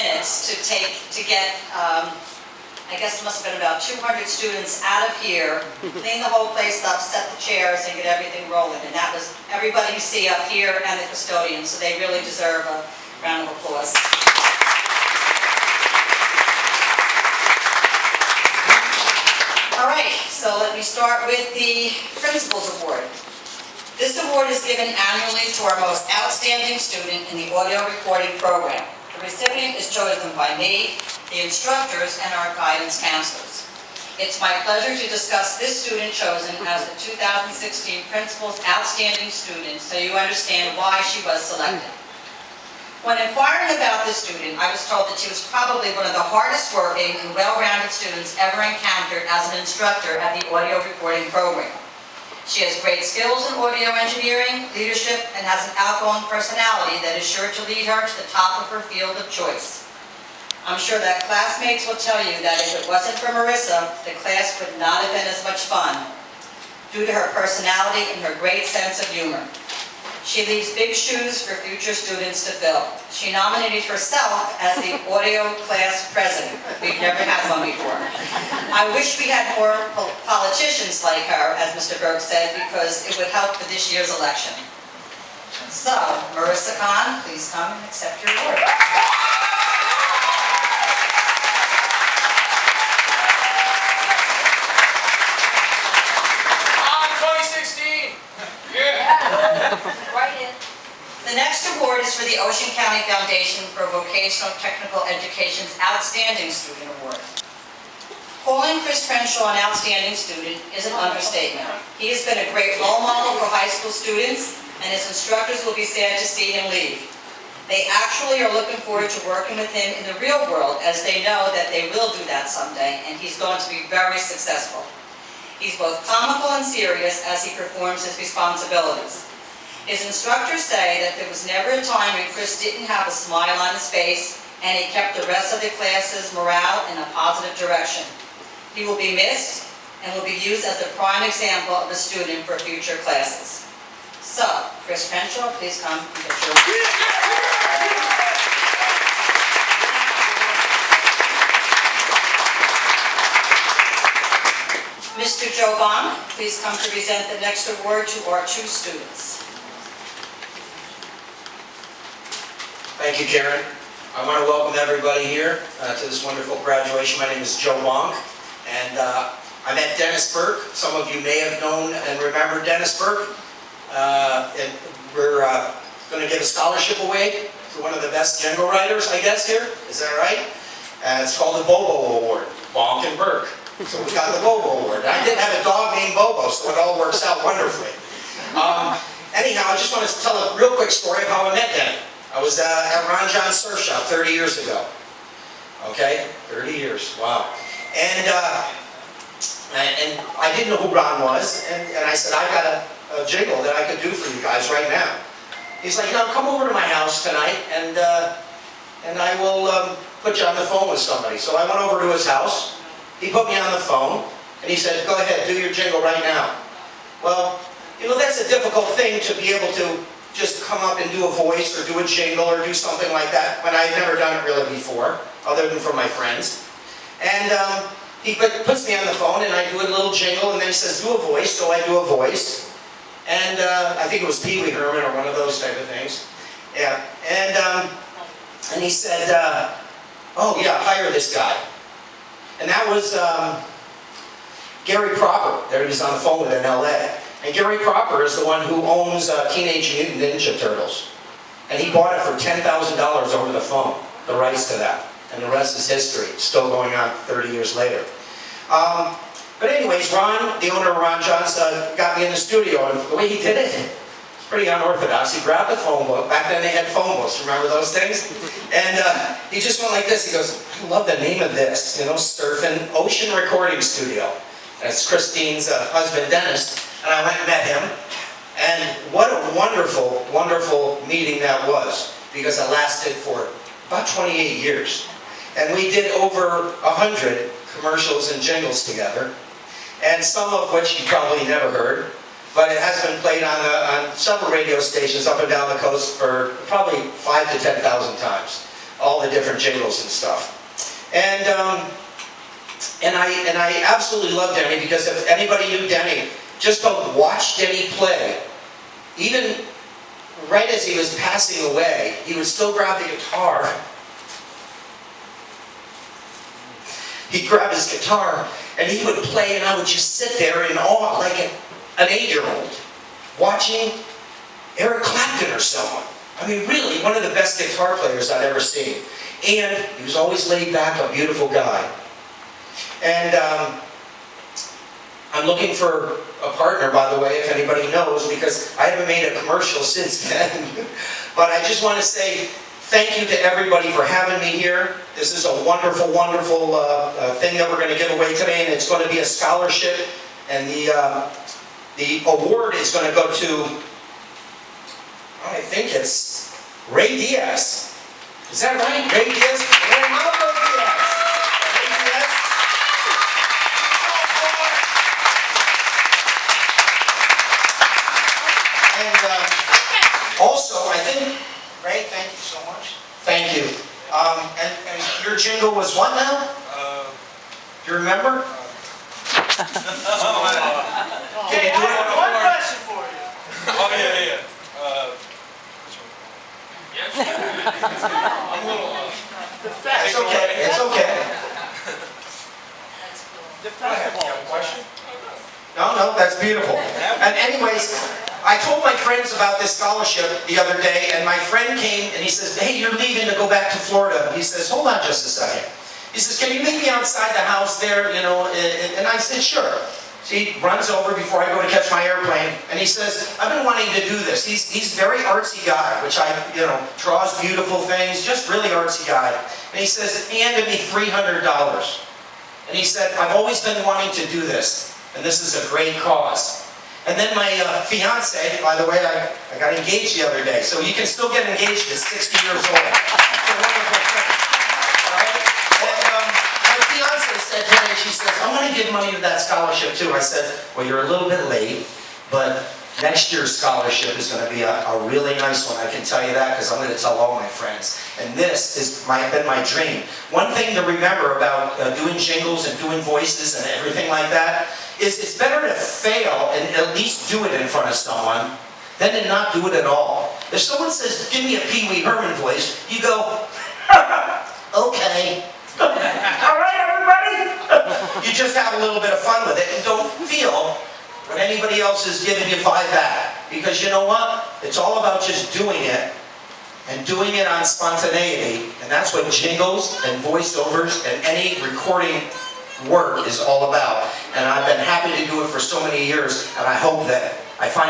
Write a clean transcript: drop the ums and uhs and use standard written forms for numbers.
minutes to get, I guess it must have been about 200 students out of here, clean the whole place up, set the chairs, and get everything rolling. And that was everybody you see up here and the custodians, so they really deserve a round of applause. All right, so let me start with the Principal's Award. This award is given annually to our most outstanding student in the audio recording program. The recipient is chosen by me, the instructors, and our guidance counselors. It's my pleasure to discuss this student chosen as the 2016 Principal's Outstanding Student so you understand why she was selected. When inquiring about this student, I was told that she was probably one of the hardest working and well-rounded students ever encountered as an instructor at the audio recording program. She has great skills in audio engineering, leadership, and has an outgoing personality that is sure to lead her to the top of her field of choice. I'm sure that classmates will tell you that if it wasn't for Marissa, the class would not have been as much fun, due to her personality and her great sense of humor. She leaves big shoes for future students to fill. She nominated herself as the audio class president. We've never had one before. I wish we had more politicians like her, as Mr. Burke said, because it would help for this year's election. So, Marissa Khan, please come and accept your award. The next award is for the Ocean County Foundation for Vocational Technical Education's Outstanding Student Award. Calling Chris Crenshaw an outstanding student is an understatement. He has been a great role model for high school students, and his instructors will be sad to see him leave. They actually are looking forward to working with him in the real world, as they know that they will do that someday, and he's going to be very successful. He's both comical and serious as he performs his responsibilities. His instructors say that there was never a time when Chris didn't have a smile on his face, and he kept the rest of the class's morale in a positive direction. He will be missed and will be used as a prime example of a student for future classes. So, Chris Crenshaw, please come and get your award. Mr. Joe Bond, please come to present the next award to our two students. Thank you, Karen. I want to welcome everybody here to this wonderful graduation. My name is Joe Bonk, and I met Dennis Burke. Some of you may have known and remember Dennis Burke. And we're going to give a scholarship away to one of the best jingle writers, I guess, here. Is that right? It's called the Bobo Award, Bonk and Burke. So we got the Bobo Award. I did have a dog named Bobo, so it all works out wonderfully. Anyhow, I just want to tell a real quick story of how I met Dennis. I was at Ron John's Surf Shop 30 years ago. Okay, 30 years, wow. And I didn't know who Ron was, and I said, I got a jingle that I could do for you guys right now. He's like, come over to my house tonight, and I will put you on the phone with somebody. So I went over to his house. He put me on the phone, and he said, go ahead, do your jingle right now. Well, that's a difficult thing to be able to just come up and do a voice or do a jingle or do something like that when I've never done it really before, other than for my friends. And he puts me on the phone and I do a little jingle, and then he says, do a voice, so I do a voice. And I think it was Pee Wee Herman or one of those type of things. Yeah. And he said, oh yeah, hire this guy. And that was Gary Proper, that he was on the phone with in LA. And Gary Proper is the one who owns Teenage Mutant Ninja Turtles. And he bought it for $10,000 over the phone, the rights to that. And the rest is history. It's still going on 30 years later. But anyways, Ron, the owner of Ron John's, got me in the studio. And the way he did it, it's pretty unorthodox. He grabbed the phone book. Back then they had phone books, remember those things? And he just went like this. He goes, I love the name of this, Surfing Ocean Recording Studio. That's Christine's husband, Dennis. And I went and met him, and what a wonderful, wonderful meeting that was, because it lasted for about 28 years. And we did over 100 commercials and jingles together, and some of which you probably never heard, but it has been played on several radio stations up and down the coast for probably 5,000 to 10,000 times. all the different jingles and stuff. And I absolutely love Denny, because if anybody knew Denny, just to watch Denny play, even right as he was passing away, he would still grab the guitar. He'd grab his guitar and he would play, and I would just sit there in awe, like an 8-year-old, watching Eric Clapton or someone. I mean, really, one of the best guitar players I'd ever seen. And he was always laid back, a beautiful guy. And I'm looking for a partner, by the way, if anybody knows, because I haven't made a commercial since then. But I just want to say thank you to everybody for having me here. This is a wonderful, wonderful thing that we're going to give away today, and it's going to be a scholarship. And the award is going to go to, I think it's Ray Diaz. Is that right? Ray Diaz? Ronaldo Diaz. Ray Diaz. And also, I think, Ray, thank you so much. Thank you. And your jingle was what now? Do you remember? Can you do it? One question for you. Oh, yeah. Yes. I'm a little It's okay. It's okay. The Go ahead. You festival. have a question? No, that's beautiful. And anyways, I told my friends about this scholarship the other day, and my friend came and he says, hey, you're leaving to go back to Florida. He says, hold on just a second. He says, can you meet me outside the house there, you know? And I said, sure. So he runs over before I go to catch my airplane, and he says, I've been wanting to do this. He's a very artsy guy, which draws beautiful things, just really artsy guy. And he says, he handed me $300. And he said, I've always been wanting to do this, and this is a great cause. And then my fiance, by the way, I got engaged the other day, so you can still get engaged at 60 years old. It's a wonderful thing. Right? And my fiance said today, she says, I want to give money to that scholarship too. I said, well, you're a little bit late, but next year's scholarship is going to be a really nice one. I can tell you that, because I'm going to tell all my friends. And this has been my dream. One thing to remember about doing jingles and doing voices and everything like that is it's better to fail and at least do it in front of someone than to not do it at all. If someone says, give me a Pee Wee Herman voice, you go, okay. All right, everybody? You just have a little bit of fun with it and don't feel what anybody else is giving you 5 back. Because you know what? It's all about just doing it, and doing it on spontaneity. And that's what jingles and voiceovers and any recording work is all about. And I've been happy to do it for so many years, and I hope that I find it